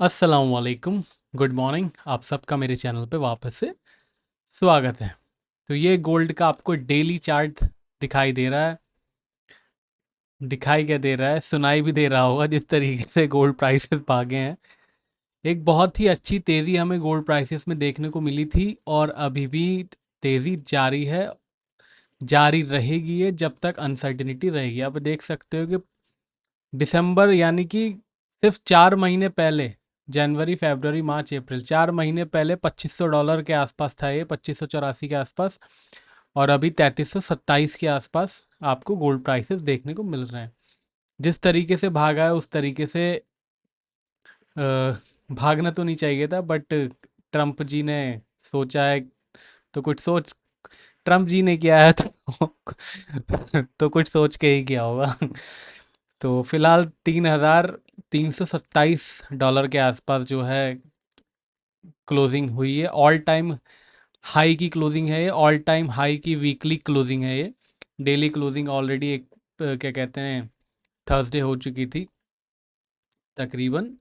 अस्सलाम वालेकुम, good morning. आप सबका मेरे चैनल पे वापस से स्वागत है। तो ये गोल्ड का आपको डेली चार्ट दिखाई दे रहा है। दिखाई क्या दे रहा है, सुनाई भी दे रहा होगा जिस तरीके से गोल्ड प्राइसेस भागे हैं। एक बहुत ही अच्छी तेज़ी हमें गोल्ड प्राइसेस में देखने को मिली थी और अभी भी तेज़ी जारी है, जारी रहेगी ये जब तक अनसर्टिनिटी रहेगी। आप देख सकते हो कि दिसंबर यानी कि सिर्फ 4 महीने पहले, जनवरी फरवरी मार्च अप्रैल, 4 महीने पहले $2500 के आसपास था ये, 2584 के आसपास। और अभी 3327 के आसपास आपको गोल्ड प्राइसेस देखने को मिल रहे हैं। जिस तरीके से भागा है उस तरीके से भागना तो नहीं चाहिए था, बट ट्रम्प जी ने सोचा है तो कुछ सोच, ट्रम्प जी ने किया है तो तो कुछ सोच के ही किया होगा। तो फिलहाल $3327 के आसपास जो है क्लोजिंग हुई है। ऑल टाइम हाई की क्लोजिंग है ये, ऑल टाइम हाई की वीकली क्लोजिंग है ये। डेली क्लोजिंग ऑलरेडी एक क्या कहते हैं, थर्सडे हो चुकी थी, तकरीबन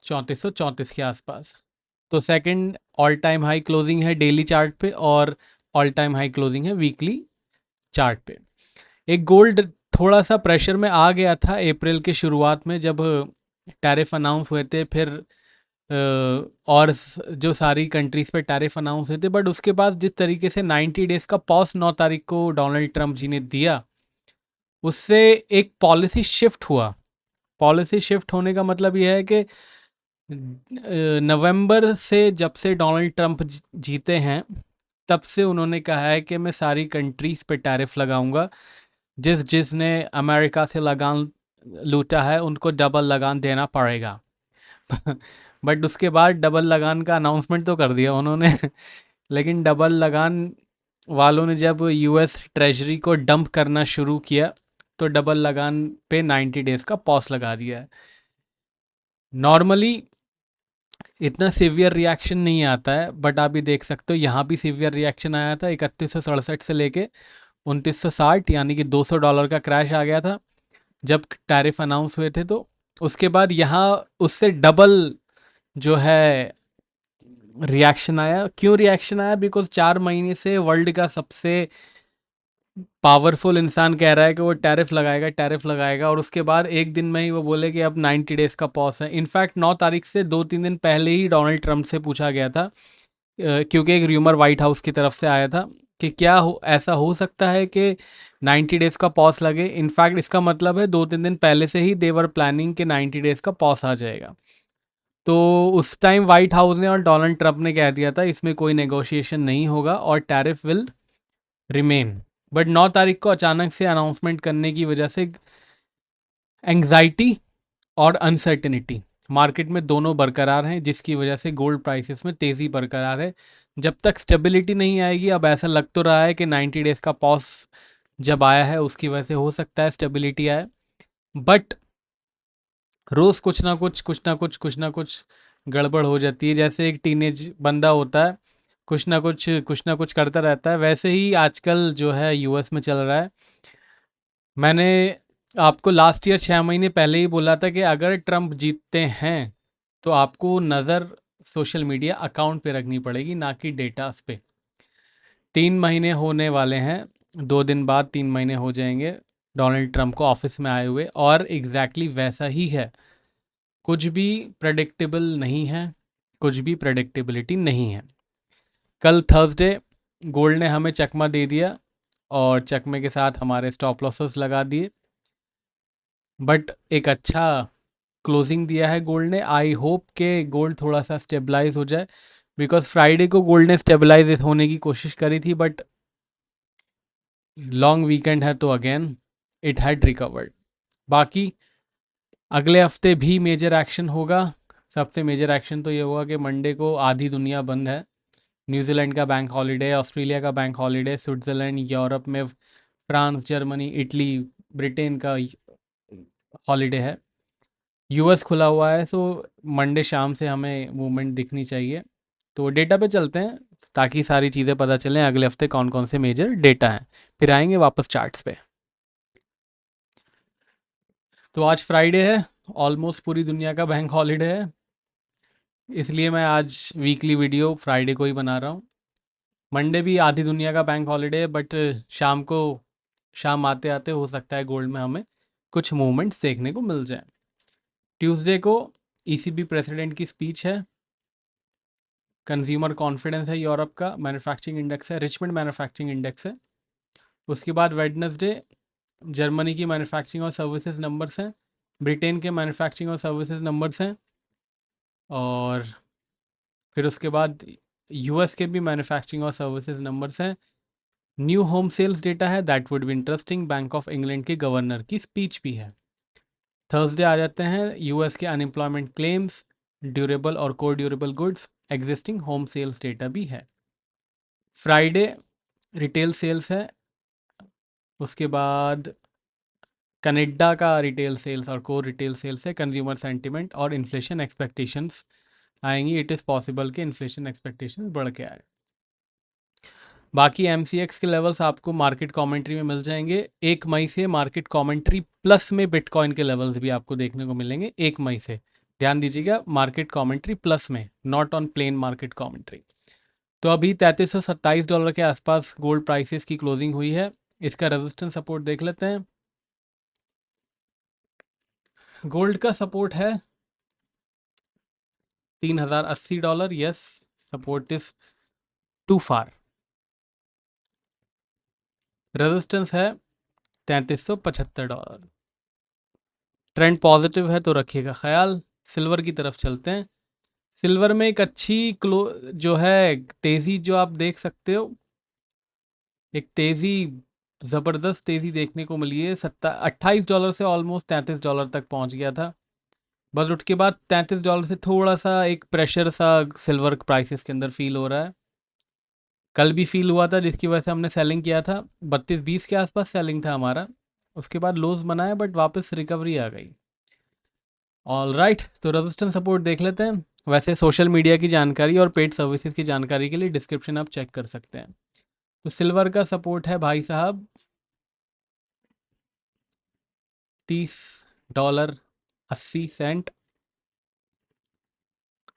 3434 के आसपास। तो second all time high closing है डेली चार्ट पे, और ऑल टाइम हाई क्लोजिंग है वीकली चार्ट पे। एक गोल्ड थोड़ा सा प्रेशर में आ गया था अप्रैल के शुरुआत में, जब टैरिफ अनाउंस हुए थे। फिर और जो सारी कंट्रीज पे टैरिफ अनाउंस हुए थे, बट उसके बाद जिस तरीके से 90 डेज का पॉज 9 तारीख को डोनाल्ड ट्रंप जी ने दिया, उससे एक पॉलिसी शिफ्ट हुआ। पॉलिसी शिफ्ट होने का मतलब यह है कि नवंबर से, जब से डोनाल्ड ट्रंप जीते हैं, तब से उन्होंने कहा है कि मैं सारी कंट्रीज पे टैरिफ लगाऊंगा। जिसने अमेरिका से लगान लूटा है उनको डबल लगान देना पड़ेगा। बट उसके बाद डबल लगान का अनाउंसमेंट तो कर दिया उन्होंने। लेकिन डबल लगान वालों ने जब यूएस ट्रेजरी को डंप करना शुरू किया, तो डबल लगान पे 90 डेज का पॉज लगा दिया है। नॉर्मली इतना सिवियर रिएक्शन नहीं आता है, बट आप भी देख सकते हो यहाँ भी सिवियर रिएक्शन आया था। 3167 से लेके 2960, यानी कि $200 का क्रैश आ गया था जब टैरिफ अनाउंस हुए थे। तो उसके बाद यहाँ उससे डबल जो है रिएक्शन आया। क्यों रिएक्शन आया? बिकॉज 4 महीने से वर्ल्ड का सबसे पावरफुल इंसान कह रहा है कि वो टैरिफ लगाएगा, टैरिफ लगाएगा, और उसके बाद एक दिन में ही वो बोले कि अब 90 डेज का पॉज है। इनफैक्ट 9 तारीख से 2-3 दिन पहले ही डोनाल्ड ट्रंप से पूछा गया था, क्योंकि एक र्यूमर वाइट हाउस की तरफ से आया था कि क्या ऐसा हो सकता है कि 90 डेज का पॉज लगे। इनफैक्ट इसका मतलब है 2-3 दिन पहले से ही देवर प्लानिंग के 90 डेज का पॉज आ जाएगा। तो उस टाइम वाइट हाउस ने और डोनाल्ड ट्रंप ने कह दिया था इसमें कोई नेगोशिएशन नहीं होगा और टैरिफ विल रिमेन। बट 9 तारीख को अचानक से अनाउंसमेंट करने की वजह से एंग्जाइटी और अनसर्टेनिटी मार्केट में दोनों बरकरार हैं, जिसकी वजह से गोल्ड प्राइसेस में तेज़ी बरकरार है। जब तक स्टेबिलिटी नहीं आएगी, अब ऐसा लग तो रहा है कि 90 डेज का पॉज जब आया है उसकी वजह से हो सकता है स्टेबिलिटी आए, बट रोज़ कुछ ना कुछ गड़बड़ हो जाती है। जैसे एक टीनेज बंदा होता है, कुछ ना कुछ करता रहता है, वैसे ही आजकल जो है यूएस में चल रहा है। मैंने आपको लास्ट ईयर 6 महीने पहले ही बोला था कि अगर ट्रंप जीतते हैं तो आपको नज़र सोशल मीडिया अकाउंट पे रखनी पड़ेगी, ना कि डेटास पे। 3 महीने होने वाले हैं, 2 दिन बाद 3 महीने हो जाएंगे डोनाल्ड ट्रंप को ऑफिस में आए हुए, और एग्जैक्टली वैसा ही है। कुछ भी प्रेडिक्टेबल नहीं है, कुछ भी प्रेडिक्टेबिलिटी नहीं है। कल थर्सडे गोल्ड ने हमें चकमा दे दिया और चकमे के साथ हमारे स्टॉप लॉसेस लगा दिए, बट एक अच्छा क्लोजिंग दिया है गोल्ड ने। आई होप के गोल्ड थोड़ा सा स्टेबलाइज हो जाए, बिकॉज फ्राइडे को गोल्ड ने स्टेबलाइज होने की कोशिश करी थी, बट लॉन्ग वीकेंड है तो अगेन इट हैड रिकवर्ड। बाकी अगले हफ्ते भी मेजर एक्शन होगा। सबसे मेजर एक्शन तो ये होगा कि मंडे को आधी दुनिया बंद है। न्यूजीलैंड का बैंक हॉलीडे, ऑस्ट्रेलिया का बैंक हॉलीडे, स्विट्ज़रलैंड, यूरोप में फ्रांस, जर्मनी, इटली, ब्रिटेन का हॉलीडे है। यूएस खुला हुआ है, सो मंडे शाम से हमें मूवमेंट दिखनी चाहिए। तो डेटा पे चलते हैं ताकि सारी चीज़ें पता चलें अगले हफ्ते कौन कौन से मेजर डेटा हैं, फिर आएंगे वापस चार्ट्स पे। तो आज फ्राइडे है, ऑलमोस्ट पूरी दुनिया का बैंक हॉलीडे है। इसलिए मैं आज वीकली वीडियो फ्राइडे को ही बना रहा हूँ। मंडे भी आधी दुनिया का बैंक हॉलीडे है, बट शाम आते आते हो सकता है गोल्ड में हमें कुछ मूवमेंट्स देखने को मिल जाए। ट्यूसडे को ईसीबी प्रेसिडेंट की स्पीच है, कंज्यूमर कॉन्फिडेंस है यूरोप का, मैन्युफैक्चरिंग इंडेक्स है, रिचमंड मैन्युफैक्चरिंग इंडेक्स है। उसके बाद वेडनेसडे जर्मनी की मैन्युफैक्चरिंग और सर्विसेज नंबर्स हैं, ब्रिटेन के मैन्युफैक्चरिंग और सर्विसेज नंबर्स हैं, और फिर उसके बाद यूएस के भी मैन्युफैक्चरिंग और सर्विसेज नंबर्स हैं। न्यू होम सेल्स डेटा है, that would be interesting. Bank of England के गवर्नर की स्पीच भी है। थर्सडे आ जाते हैं यूएस के अनएम्प्लॉयमेंट क्लेम्स, ड्यूरेबल और core durable goods, existing home sales data भी है। फ्राइडे रिटेल सेल्स है, उसके बाद कनाडा का रिटेल सेल्स और कोर रिटेल सेल्स है, कंज्यूमर सेंटिमेंट और इन्फ्लेशन एक्सपेक्टेशंस आएंगी। इट इज़ पॉसिबल कि इन्फ्लेशन एक्सपेक्टेशंस बढ़ के आए। बाकी एमसीएक्स के लेवल्स आपको मार्केट कमेंट्री में मिल जाएंगे। 1 मई से मार्केट कमेंट्री प्लस में बिटकॉइन के लेवल्स भी आपको देखने को मिलेंगे 1 मई से। ध्यान दीजिएगा, मार्केट कमेंट्री प्लस में, not on plain market commentary. तो अभी $3327 के आसपास गोल्ड प्राइसेस की क्लोजिंग हुई है। इसका रेजिस्टेंस सपोर्ट देख लेते हैं। गोल्ड का सपोर्ट है $3080। Yes, support is too far. Resistance है $3375। ट्रेंड पॉजिटिव है तो रखिएगा ख्याल। सिल्वर की तरफ चलते हैं। सिल्वर में एक अच्छी जो है तेज़ी जो आप देख सकते हो, एक तेज़ी, ज़बरदस्त तेज़ी देखने को मिली है। $28 से ऑलमोस्ट $33 तक पहुंच गया था, बस उसके बाद $33 से थोड़ा सा एक प्रेशर सा सिल्वर प्राइसेस के अंदर फील हो रहा है। कल भी फील हुआ था, जिसकी वजह से हमने सेलिंग किया था। 32-20 के आसपास सेलिंग था हमारा, उसके बाद लोज बनाया बट वापस रिकवरी आ गई। ऑल राइट, तो रेजिस्टेंस सपोर्ट देख लेते हैं। वैसे सोशल मीडिया की जानकारी और पेड सर्विसेज की जानकारी के लिए डिस्क्रिप्शन आप चेक कर सकते हैं। तो सिल्वर का सपोर्ट है भाई साहब $30.80,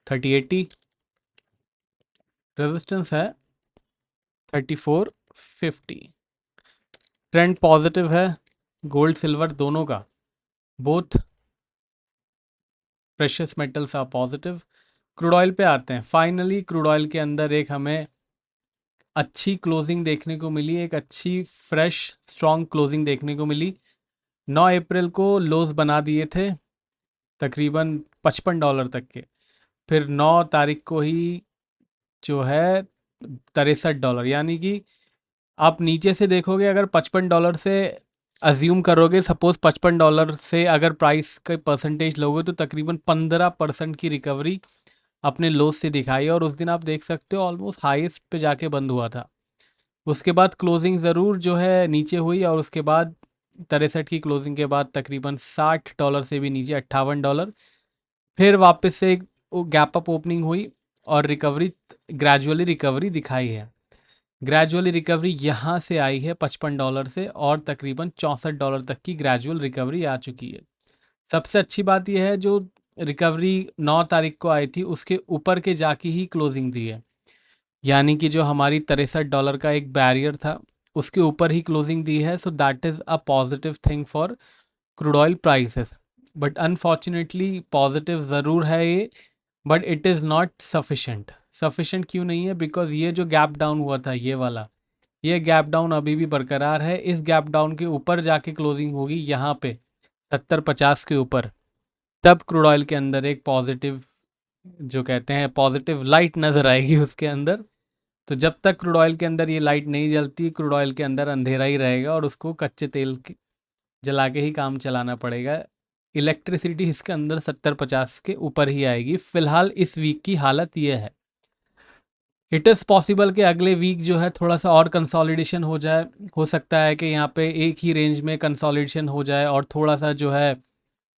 3080। रेजिस्टेंस है 3450। ट्रेंड पॉजिटिव है गोल्ड सिल्वर दोनों का, both precious metals are positive. Crude oil पे आते हैं। फाइनली क्रूड ऑयल के अंदर एक हमें अच्छी क्लोजिंग देखने को मिली, एक अच्छी फ्रेश स्ट्रॉन्ग क्लोजिंग देखने को मिली। 9 अप्रैल को लोज बना दिए थे तकरीबन $55 तक के, फिर 9 तारीख को ही जो है $63, यानी कि आप नीचे से देखोगे, अगर $55 से अज्यूम करोगे, सपोज $55 से अगर प्राइस का परसेंटेज लोगे तो तकरीबन 15% की रिकवरी अपने लोस से दिखाई, और उस दिन आप देख सकते हो ऑलमोस्ट हाईएस्ट पे जाके बंद हुआ था। उसके बाद क्लोजिंग ज़रूर जो है नीचे हुई, और उसके बाद 63 की क्लोजिंग के बाद तकरीबन $60 से भी नीचे $58, फिर वापस से एक गैप अप ओपनिंग हुई और रिकवरी, ग्रेजुअली रिकवरी दिखाई है। ग्रेजुअली रिकवरी यहाँ से आई है $55 से, और तकरीबन $64 तक की ग्रेजुअल रिकवरी आ चुकी है। सबसे अच्छी बात यह है, जो रिकवरी 9 तारीख को आई थी उसके ऊपर के जाके ही क्लोजिंग दी है, यानी कि जो हमारी $63 का एक बैरियर था उसके ऊपर ही क्लोजिंग दी है। So that is a positive thing for crude oil prices. But unfortunately positive ज़रूर है ये, but it is not sufficient. Sufficient क्यों नहीं है? बिकॉज ये जो गैप डाउन हुआ था, ये वाला, ये गैप डाउन अभी भी बरकरार है। इस गैप डाउन के ऊपर जाके क्लोजिंग होगी यहाँ पे 70-50 के ऊपर, तब क्रूड ऑयल के अंदर एक पॉजिटिव, जो कहते हैं पॉजिटिव लाइट नज़र आएगी उसके अंदर। तो जब तक क्रूड ऑयल के अंदर ये लाइट नहीं जलती, क्रूड ऑयल के अंदर अंधेरा ही रहेगा और उसको कच्चे तेल जला के ही काम चलाना पड़ेगा। इलेक्ट्रिसिटी इसके अंदर 70-50 के ऊपर ही आएगी। फिलहाल इस वीक की हालत ये है। इट इज़ पॉसिबल कि अगले वीक जो है थोड़ा सा और कंसोलिडेशन हो जाए। हो सकता है कि यहाँ पे एक ही रेंज में कंसोलिडेशन हो जाए और थोड़ा सा जो है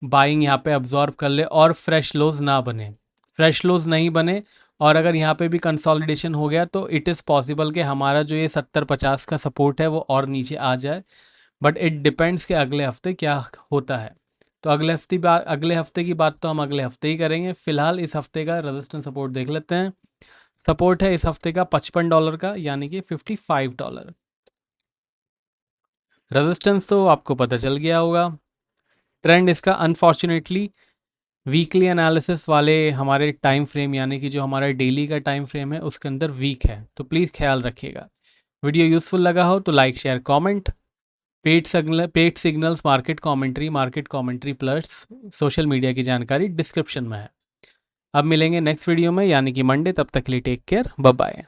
बाइंग यहाँ पे अब्जॉर्व कर ले और फ्रेश लोज ना बने, फ्रेश लोज नहीं बने। और अगर यहाँ पे भी कंसोलिडेशन हो गया तो इट इज़ पॉसिबल कि हमारा जो ये 70-50 का सपोर्ट है वो और नीचे आ जाए। बट इट डिपेंड्स कि अगले हफ्ते क्या होता है। तो अगले हफ्ते की बात तो हम अगले हफ्ते ही करेंगे। फिलहाल इस हफ्ते का रेजिस्टेंस सपोर्ट देख लेते हैं। सपोर्ट है इस हफ्ते का $55 का, यानी कि $55। रेजिस्टेंस तो आपको पता चल गया होगा। ट्रेंड इसका अनफॉर्चुनेटली वीकली एनालिसिस वाले हमारे टाइम फ्रेम, यानी कि जो हमारा डेली का टाइम फ्रेम है उसके अंदर वीक है, तो प्लीज़ ख्याल रखिएगा। वीडियो यूज़फुल लगा हो तो like share comment. Paid signals, market commentary plus social media की जानकारी डिस्क्रिप्शन में है। अब मिलेंगे नेक्स्ट वीडियो में, यानी कि मंडे। तब तक के लिए टेक केयर, बाय बाय।